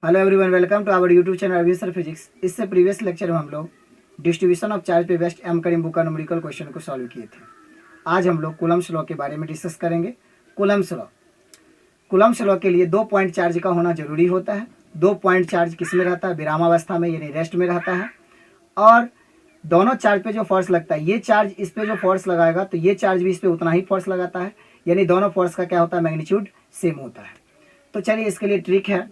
Hello everyone, welcome to our YouTube channel Arvind sir physics. इससे previous lecture में हम लोग डिस्ट्रीब्यूशन ऑफ चार्ज पे बेस्ट एम करीम बुक का न्यूमेरिकल क्वेश्चन को सॉल्व किए थे। आज हम लोग कूलम्ब्स लॉ के बारे में डिस्कस करेंगे। कूलम्ब्स लॉ के लिए 2 पॉइंट चार्ज का होना जरूरी होता है। 2 पॉइंट चार्ज किस में रहता है? विरामावस्था में, यानी रेस्ट में रहता है। और दोनों चार्ज पे जो फोर्स लगता है, ये चार्ज इस पे जो फोर्स लगाएगा तो ये चार्ज भी इस पे उतना ही फोर्स लगाता है, यानी दोनों फोर्स का क्या होता है? मैग्नीट्यूड सेम होता है। तो चलिए इसके लिए ट्रिक है।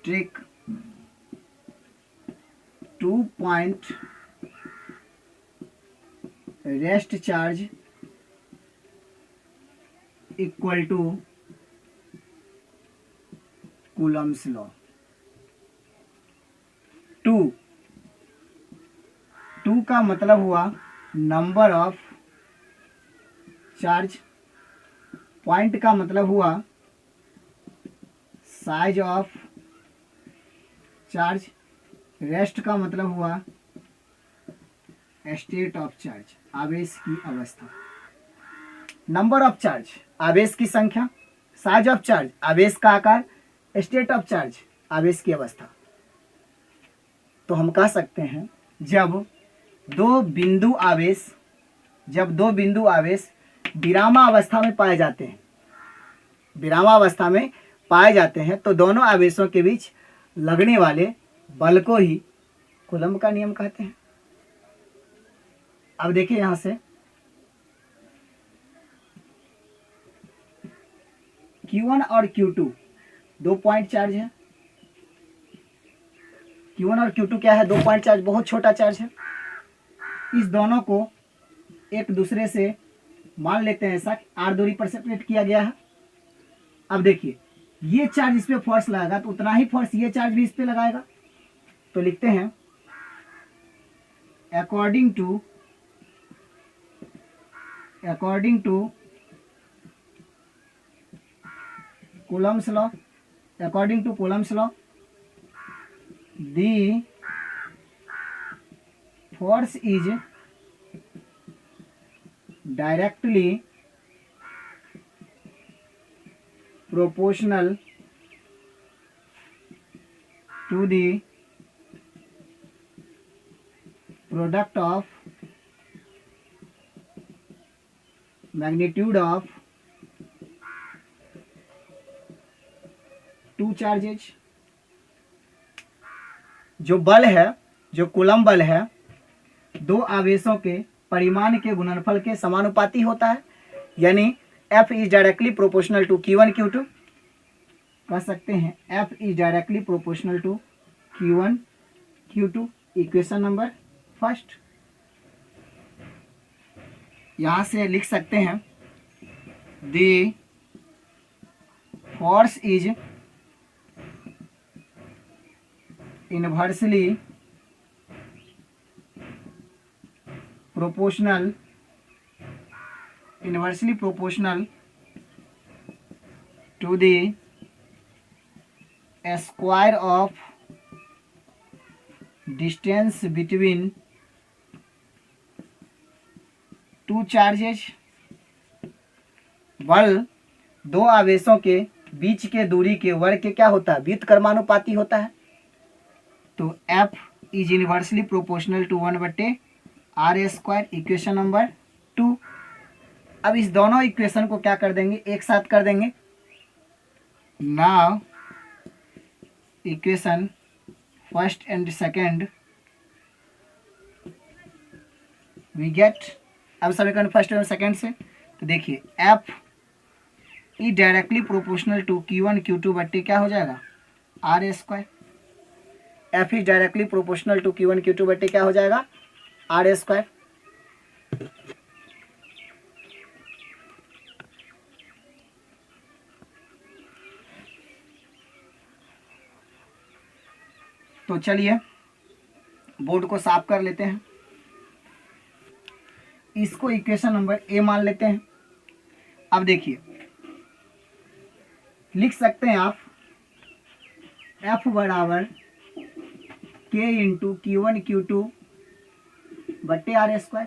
Trick 2 point rest charge equal to Coulomb's law. 2 का मतलब हुआ नंबर ऑफ चार्ज, पॉइंट का मतलब हुआ साइज ऑफ चार्ज, रेस्ट का मतलब हुआ स्टेट ऑफ चार्ज, आवेश की अवस्था। नंबर ऑफ चार्ज, आवेश की संख्या, साइज ऑफ चार्ज, आवेश का आकार, स्टेट ऑफ चार्ज, आवेश की अवस्था। तो हम कह सकते हैं जब दो बिंदु आवेश विरामावस्था में पाए जाते हैं, तो दोनों आवेशों के बीच लगने वाले बल को ही कूलम्ब का नियम कहते हैं। अब देखिए यहां से Q1 और Q2 2 पॉइंट चार्ज है। Q1 और Q2 क्या है? 2 पॉइंट चार्ज, बहुत छोटा चार्ज है। इस दोनों को एक दूसरे से मान लेते हैं ऐसा r दूरी पर सेपरेट किया गया है। अब देखिए ये चार्ज इस पे फोर्स लगाएगा तो उतना ही फोर्स ये चार्ज भी इस पे लगाएगा। तो लिखते हैं according to Coulomb's law, the force is directly proportional to the product of magnitude of two charges। जो बल है, जो कूलम्ब बल है, दो आवेशों के परिमाण के गुणनफल के समानुपाती होता है, यानी F is directly proportional to Q1 Q2। कह सकते हैं F is directly proportional to Q1 Q2। Equation number first. यहां से लिख सकते हैं the force is inversely proportional to the square of distance between two charges। बल दो आवेशों के बीच के दूरी के वर्ग के क्या होता है? व्युत्क्रमानुपाती होता है। तो F is inversely proportional to 1/r²। Equation number 2। अब इस दोनों इक्वेशन को क्या कर देंगे? एक साथ कर देंगे। Now equation first and second we get. अब समीकरण फर्स्ट और सेकेंड से तो देखिए F is directly proportional to Q1 Q2 बट्टे क्या हो जाएगा? r²। F is directly proportional to Q1 Q2 बट्टे क्या हो जाएगा? r²। तो चलिए बोर्ड को साफ कर लेते हैं। इसको इक्वेशन नंबर A मान लेते हैं। अब देखिए लिख सकते हैं आप F बराबर K इंटू Q1 Q2 बट्टे R²।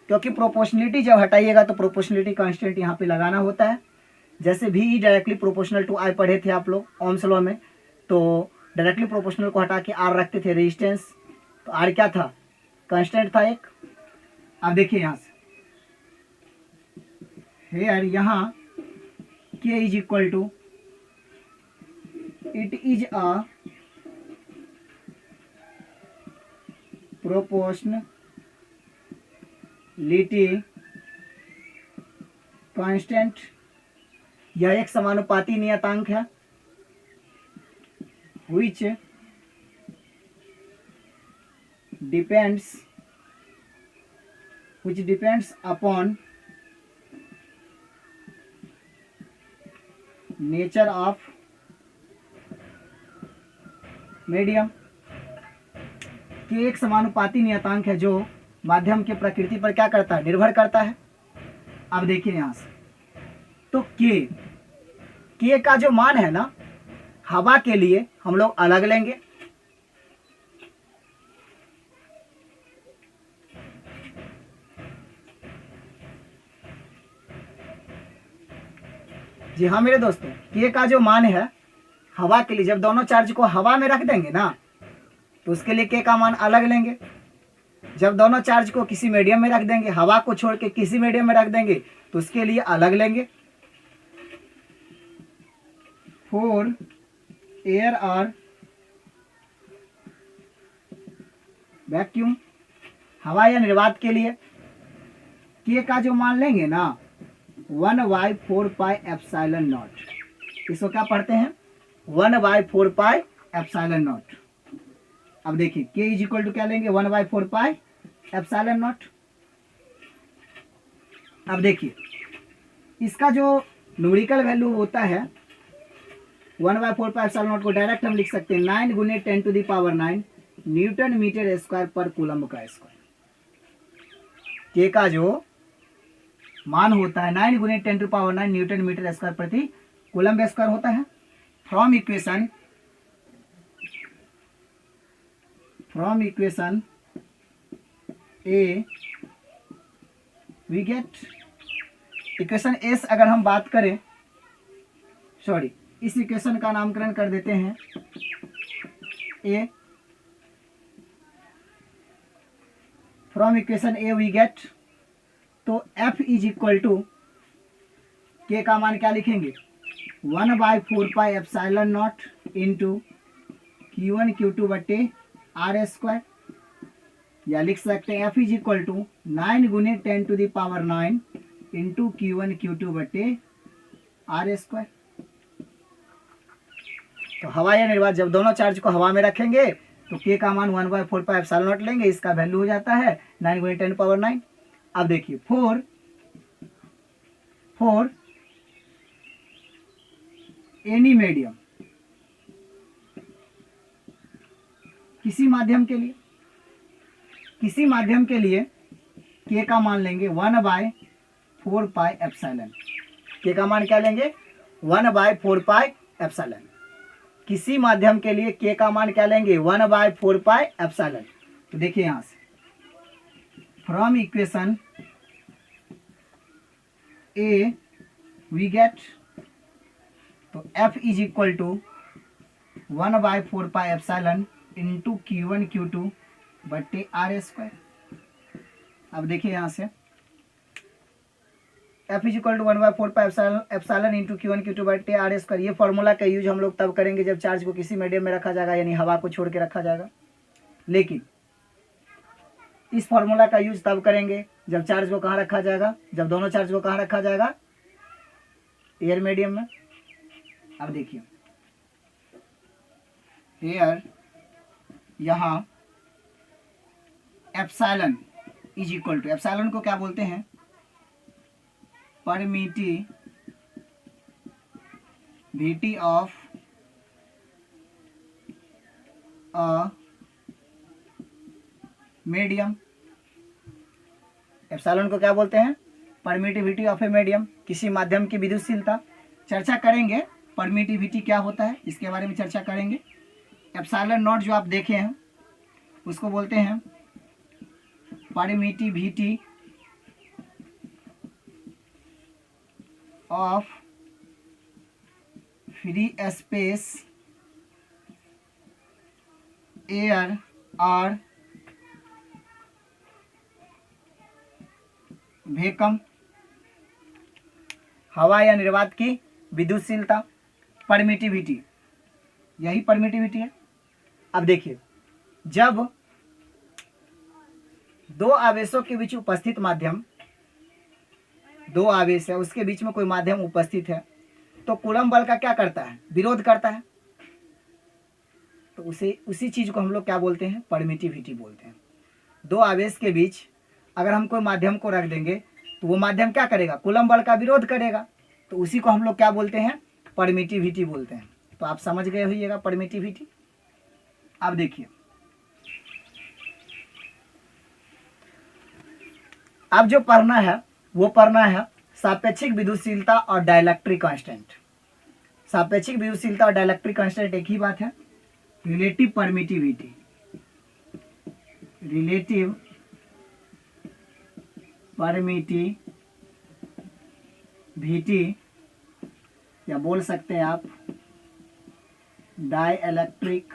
क्योंकि प्रोपोर्शनलिटी जब हटाइएगा तो प्रोपोर्शनलिटी कांस्टेंट यहाँ पे लगाना होता है। जैसे भी ई डायरेक्टली प्रोपोर्शनल टू आई पढ़े थे आप लोग ओम्स लॉ में, तो डायरेक्टली प्रोपोर्शनल को हटा के आर रखते थे रेजिस्टेंस, तो आर क्या था, कांस्टेंट था एक। अब देखिए यहाँ से हेयर यहाँ K is equal to it is a proportionality constant, यह एक समानुपाती नियतांक है which depends upon nature of medium, कि एक समानुपाती नियतांक है जो माध्यम के प्रकृति पर क्या करता है, निर्भर करता है। अब देखिए यहां से तो के का जो मान है ना हवा के लिए हम लोग अलग लेंगे, जी हाँ मेरे दोस्तों, के का जो मान है हवा के लिए, जब दोनों चार्ज को हवा में रख देंगे ना तो उसके लिए के का मान अलग लेंगे। जब दोनों चार्ज को किसी मीडियम में रख देंगे, हवा को छोड़ के किसी मीडियम में रख देंगे तो उसके लिए अलग लेंगे। फॉर एयर और वैक्यूम, हवा या निर्वात के लिए के का जो मान लेंगे ना 1/4πε0, इसको क्या पढ़ते हैं 1/4πε0। अब देखिए के इज इक्वल टू क्या लेंगे 1/4πε0। अब देखिए इसका जो न्यूमेरिकल वैल्यू होता है 1/4πε0 को डायरेक्ट हम लिख सकते हैं 9 × 10⁹ न्यूटन मीटर स्क्वायर पर कूलम का स्क्वायर। के का जो मान होता है 9 × 10⁹ न्यूटन मीटर स्क्वायर प्रति कूलम स्क्वायर होता है। From equation A we get, equation S अगर हम बात करें, सॉरी इस इक्वेशन का नामकरण कर देते हैं A. From equation A we get, तो F is equal to K का मान क्या लिखेंगे 1/4πε0 इंटू Q1 Q2 बट्टे आर स्क्वायर, या लिख सकते हैं F is equal to 9 × 10⁹ into Q1 Q2 बट्टे आर स्क्वायर। तो हवा या निर्वात जब दोनों चार्ज को हवा में रखेंगे तो के का मान 1/4πε0 लेंगे, इसका वैल्यू हो जाता है 9 × 10⁹। अब देखिए फोर एनी मीडियम, किसी माध्यम के लिए के का मान लेंगे 1/4πε। के का मान क्या लेंगे 1/4πε। किसी माध्यम के लिए के का मान क्या लेंगे 1/4πε। तो देखिए यहां से from equation A we get, तो F is equal to 1/4πε into Q1 Q2 बट्टे आर स्क्वायर। अब देखिए यहां से F is equal to 1/4πε into Q1 Q2 बट्टे आर स्क्वायर। ये फॉर्मूला का यूज हम लोग तब करेंगे जब चार्ज को किसी मीडियम में रखा जाएगा, यानी हवा को छोड़ के रखा जाएगा। लेकिन इस फॉर्मूला का यूज तब करेंगे जब चार्ज को कहाँ रखा जाएगा, जब दोनों चार्ज को कहाँ रखा जाएगा एयर मीडियम में। अब देखिए एयर यहाँ epsilon is equal to, epsilon को क्या बोलते हैं permittivity of a medium. Epsilon को क्या बोलते हैं परमिटिविटी ऑफ ए मीडियम, किसी माध्यम की विद्युतशीलता। चर्चा करेंगे परमिटिविटी क्या होता है, इसके बारे में चर्चा करेंगे। एप्सिलॉन नॉट जो आप देखे हैं उसको बोलते हैं permittivity of free space air और वैक्यूम, हवा या निर्वात की विद्युतशीलता, परमिटिविटी, यही परमिटिविटी है। अब देखिए, जब दो आवेशों के बीच उपस्थित माध्यम, दो आवेश है उसके बीच में कोई माध्यम उपस्थित है तो कूलम्ब बल का क्या करता है, विरोध करता है। तो उसी चीज को हम लोग क्या बोलते हैं, परमिटिविटी बोलते हैं। दो आवेश के बीच अगर हम कोई माध्यम को रख देंगे तो वो माध्यम क्या करेगा, कूलम्ब बल का विरोध करेगा, तो उसी को हम लोग क्या बोलते हैं, परमिटिविटी बोलते हैं। तो आप समझ गए होइएगा परमिटिविटी। अब देखिए, अब जो पढ़ना है वो पढ़ना है सापेक्षिक विद्युतशीलता और डाइलेक्ट्रिक कांस्टेंट। सापेक्षिक विद्युतशीलता और डाइलेक्ट्रिक कांस्टेंट एक ही बात है। रिलेटिव परमिटिविटी, रिलेटिव परमिटिविटी या बोल सकते हैं आप डाइलेक्ट्रिक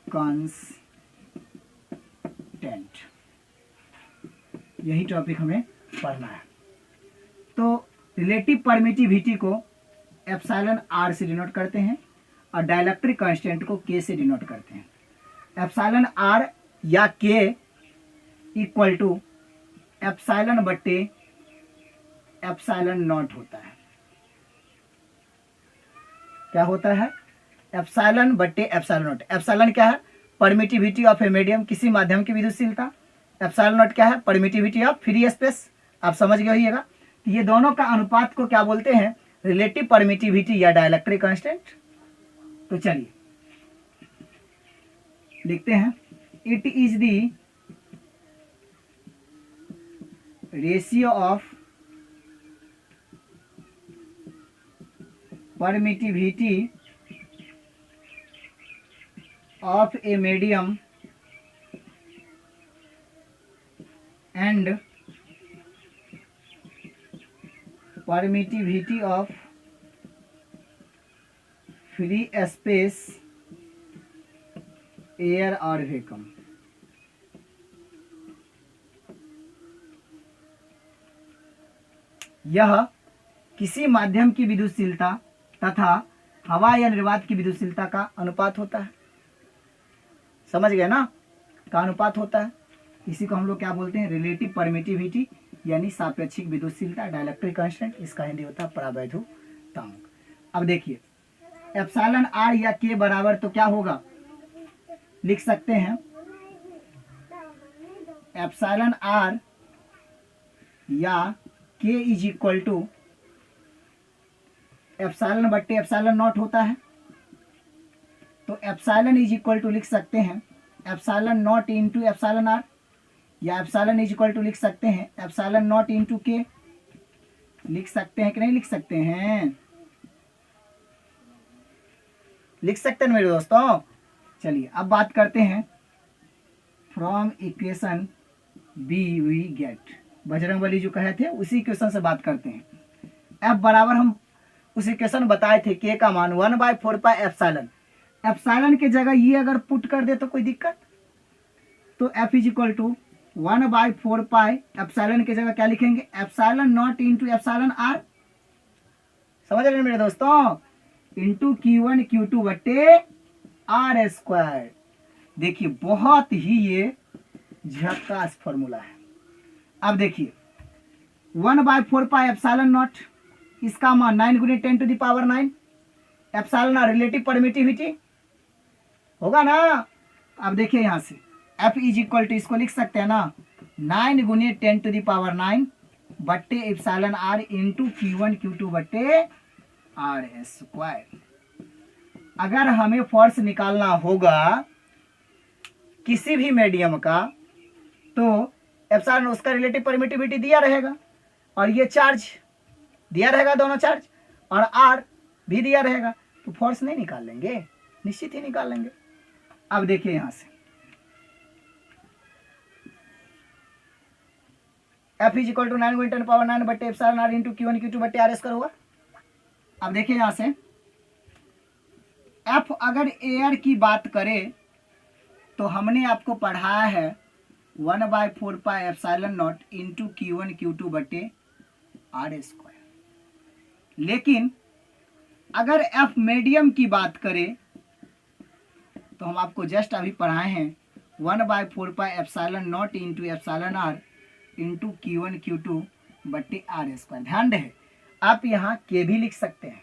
कांस्टेंट, यही टॉपिक हमें पढ़ना है। तो रिलेटिव परमिटिविटी को एप्सिलॉन आर से डिनोट करते हैं और डाइलेक्ट्रिक कांस्टेंट को के से डिनोट करते हैं। एप्सिलॉन आर या के इक्वल टू एप्सिलॉन बट्टे एप्सिलॉन नॉट होता है। क्या होता है, एप्सिलॉन बट्टे एप्सिलॉन नॉट। एप्सिलॉन क्या है, परमिटिविटी ऑफ ए मीडियम, किसी माध्यम की विद्युतशीलता। एप्सिलॉन नॉट क्या है, परमिटिविटी ऑफ फ्री स्पेस। आप समझ गए होइएगा। तो ये दोनों का अनुपात को क्या बोलते हैं, रिलेटिव परमिटिविटी या डाइलेक्ट्रिक कांस्टेंट। तो चलिए लिखते हैं, it is the ratio of permittivity of a medium and permittivity of free space air or vacuum। यह किसी माध्यम की विद्युतशीलता तथा हवा या निर्वात की विद्युतशीलता का अनुपात होता है। समझ गए ना, का अनुपात होता है। इसी को हम लोग क्या बोलते हैं, रिलेटिव परमिटिविटी यानी सापेक्षिक विद्युतशीलता, डाइलेक्ट्रिक कांस्टेंट। इसका हिंदी होता है परावैद्युतांक। अब देखिए, एप्सिलॉन आर या के बराबर तो क्या होगा, लिख सकते हैं एप्सिलॉन आर या के इज इक्वल टू एप्सिलॉन बट्टे एप्सिलॉन नॉट होता है। तो एप्सिलॉन इज इक्वल टू लिख सकते हैं epsilon not into epsilon R, या एप्सिलॉन इज इक्वल टू लिख सकते हैं एप्सिलॉन नॉट इंटू के। लिख सकते हैं कि नहीं लिख सकते हैं, लिख सकते हैं मेरे दोस्तों। चलिए अब बात करते हैं from equation B we get, Bajrangbali जो कहे थे उसी इक्वेशन से बात करते हैं। एफ बराबर हम उस इक्वेशन बताए थे, के का मान 1/4 पाई एप्सिलॉन। एप्सिलॉन के जगह ये अगर पुट कर दे तो कोई दिक्कत, तो F is equal to 1/4 pi epsilon के जगह क्या लिखेंगे, epsilon not into epsilon R. समझ रहे हैं मेरे दोस्तों, इंटू Q1 Q2 बट्टे आर स्क्वायर। देखिए बहुत ही ये झकास फॉर्मूला है। अब देखिए 1/4 पाई एप्सिलॉन नॉट, इसका मान 9 गुने 10 to the power 9। Epsilon R relative permittivity होगा ना। अब देखिए यहां से F इज इक्वल टू, इसको लिख सकते हैं ना 9 गुने 10 टू द पावर 9 बट्टे epsilon R into Q1 Q2 बट्टे आर स्क्वायर। अगर हमें फोर्स निकालना होगा किसी भी मीडियम का, तो एप्सिलॉन उसका रिलेटिव परमिटिविटी दिया रहेगा और ये चार्ज दिया रहेगा, दोनों चार्ज, और आर भी दिया रहेगा, तो फोर्स नहीं निकाल लेंगे, निश्चित ही निकाल लेंगे। अब देखिए यहां से F इज इक्वल टू 9 × 10⁻9 बट्टे epsilon R into Q1 Q2 बट्टे आर स्क्वायर होगा। अब देखिए यहाँ से F अगर एयर की बात करें तो हमने आपको पढ़ाया है 1/4 pi epsilon not into Q1 Q2 बट्टे आर स्क्वायर। लेकिन अगर F मीडियम की बात करें तो हम आपको जस्ट अभी पढ़ाए हैं 1/4 pi epsilon not into epsilon R into Q1 Q2 बट्टे आर स्क्वायर। ध्यान रहे आप यहाँ के भी लिख सकते हैं।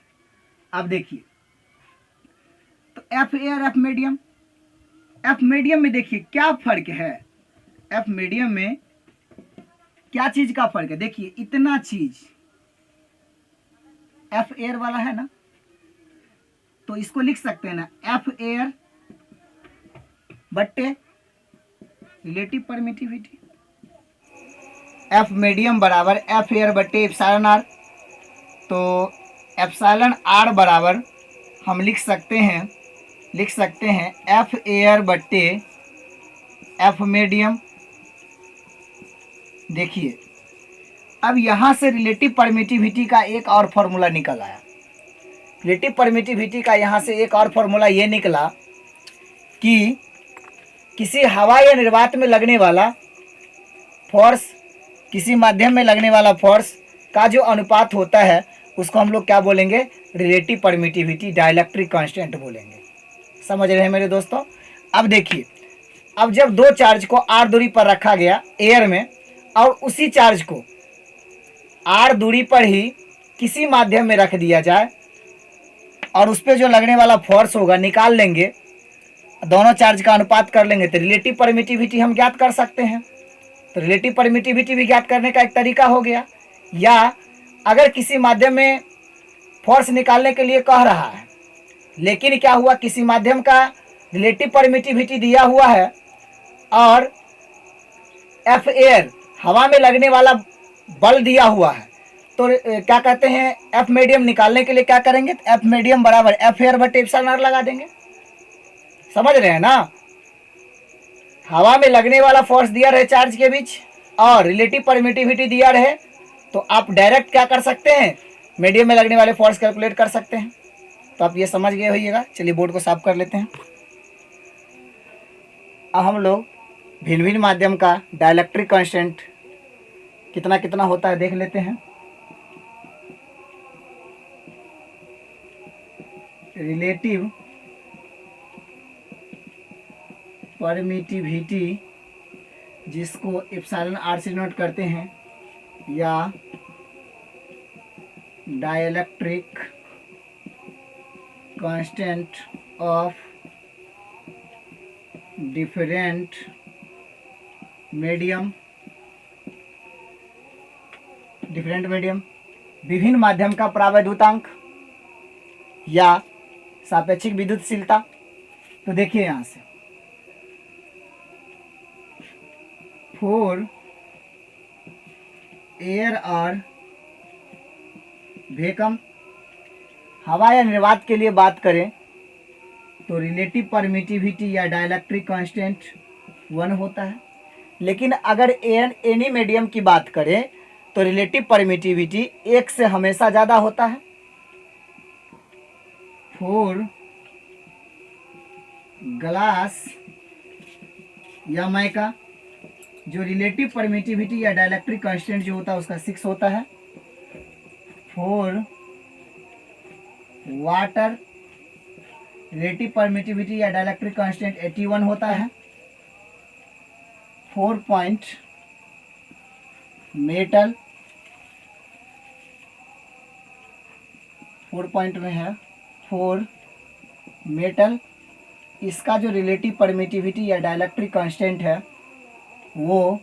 अब देखिए तो F air F medium, F medium में देखिए क्या फर्क है। F मीडियम में क्या चीज का फर्क है, देखिए इतना चीज F एयर वाला है ना, तो इसको लिख सकते हैं ना F एयर बट्टे रिलेटिव परमिटिविटी। F मीडियम बराबर F एयर बट्टे एप्सिलॉन आर। तो एप्सिलॉन आर बराबर हम लिख सकते हैं F एयर बट्टे F मीडियम। देखिए अब यहाँ से रिलेटिव परमिटिविटी का एक और फॉर्मूला निकल आया। रिलेटिव परमिटिविटी का यहाँ से एक और फॉर्मूला ये निकला कि किसी हवा या निर्वात में लगने वाला फोर्स, किसी माध्यम में लगने वाला फोर्स का जो अनुपात होता है उसको हम लोग क्या बोलेंगे, रिलेटिव परमिटिविटी, डाइलेक्ट्रिक कांस्टेंट बोलेंगे। समझ रहे हैं मेरे दोस्तों। अब देखिए अब जब दो चार्ज को r दूरी पर रखा गया एयर में और उसी चार्ज को r दूरी पर ही किसी माध्यम में रख दिया जाए और उस पर जो लगने वाला फोर्स होगा निकाल लेंगे, दोनों चार्ज का अनुपात कर लेंगे तो रिलेटिव परमिटिविटी हम ज्ञात कर सकते हैं। तो रिलेटिव परमिटिविटी भी ज्ञात करने का एक तरीका हो गया। या अगर किसी माध्यम में फोर्स निकालने के लिए कह रहा है लेकिन क्या हुआ, किसी माध्यम का रिलेटिव परमिटिविटी दिया हुआ है और F एयर हवा में लगने वाला बल दिया हुआ है, तो क्या कहते हैं F मीडियम निकालने के लिए क्या करेंगे, F मीडियम बराबर F एयर बटे एप्सिलॉन आर लगा देंगे। समझ रहे हैं ना। हवा में लगने वाला फोर्स दिया रहे चार्ज के बीच और रिलेटिव परमिटिविटी दिया रहे तो आप डायरेक्ट क्या कर सकते हैं, मीडियम में लगने वाले फोर्स कैलकुलेट कर सकते हैं। तो आप ये समझ गए होइएगा। चलिए बोर्ड को साफ कर लेते हैं। अब हम लोग भिन्न भिन्न माध्यम का डाइलेक्ट्रिक कांस्टेंट कितना कितना होता है देख लेते हैं। रिलेटिव परमिटिविटी जिसको एप्सिलॉन आर से नोट करते हैं या dielectric constant of different medium, विभिन्न माध्यम का प्रावैधुतांक या सापेक्षिक विद्युतशीलता। तो देखिए यहाँ से फॉर एयर और वैक्यूम, हवा या निर्वात के लिए बात करें तो रिलेटिव परमिटिविटी या डाइलेक्ट्रिक कांस्टेंट 1 होता है। लेकिन अगर एनी मीडियम की बात करें तो रिलेटिव परमिटिविटी 1 से हमेशा ज़्यादा होता है। फॉर ग्लास या माइका जो रिलेटिव परमिटिविटी या डाइलेक्ट्रिक कांस्टेंट जो होता है उसका 6 होता है। फॉर वाटर रिलेटिव परमिटिविटी या डाइलेक्ट्रिक कांस्टेंट 81 होता है। 4 पॉइंट मेटल 4 पॉइंट में है 4 मेटल, इसका जो रिलेटिव परमिटिविटी या डाइलेक्ट्रिक कांस्टेंट है वो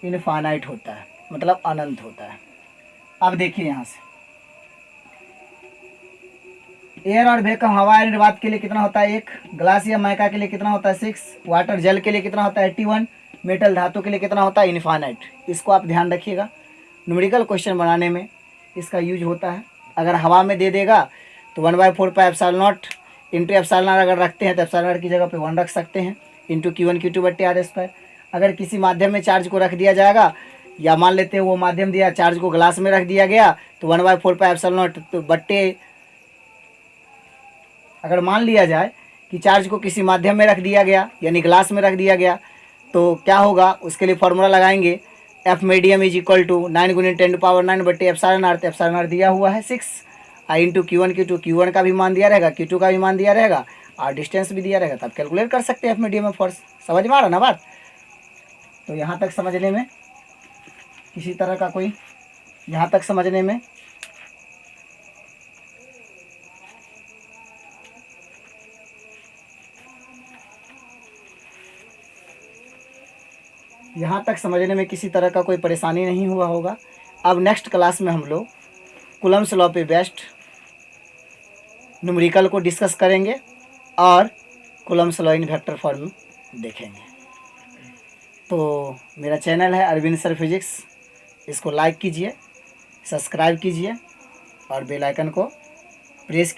इनफाइनाइट होता है, मतलब अनंत होता है। अब देखिए यहाँ से एयर और वैक्यूम हवा या निर्वात के लिए कितना होता है 1, ग्लास या माइका के लिए कितना होता है 6, वाटर जल के लिए कितना होता है 81, मेटल धातु के लिए कितना होता है इनफाइनाइट। इसको आप ध्यान रखिएगा, न्यूमेरिकल क्वेश्चन बनाने में इसका यूज होता है। अगर हवा में दे देगा तो 1/4 pi epsilon not into epsilon R अगर रखते हैं तो एप्सिलॉन आर की जगह पे 1 रख सकते हैं इंटू Q1 Q2 बट्टे आर स्क्वायर। अगर किसी माध्यम में चार्ज को रख दिया जाएगा, या मान लेते हैं वो माध्यम दिया, चार्ज को ग्लास में रख दिया गया, तो 1/4πε0 तो बट्टे, अगर मान लिया जाए कि चार्ज को किसी माध्यम में रख दिया गया यानी ग्लास में रख दिया गया, तो क्या होगा, उसके लिए फॉर्मूला लगाएंगे, F medium is equal to 9 × 10⁻⁹ बट्टे एप्सिलॉन आर दिया हुआ है 6 आई इंटू Q1 Q2, Q1 का भी मान दिया रहेगा, Q2 का भी मान दिया रहेगा, और डिस्टेंस भी दिया रहेगा, तब कैलकुलेट कर सकते हैं एफ मीडियम में फोर्स। समझ में आ रहा ना बात? तो यहाँ तक समझने में किसी तरह का कोई, यहाँ तक समझने में किसी तरह का कोई परेशानी नहीं हुआ होगा। अब नेक्स्ट क्लास में हम लोग कूलम्ब्स लॉ पे बेस्ड न्यूमेरिकल को डिस्कस करेंगे और Coulomb's law in vector form देखेंगे। तो मेरा चैनल है अरविंद सर फिजिक्स, इसको लाइक कीजिए, सब्सक्राइब कीजिए और बेल आइकन को प्रेस कीजिए।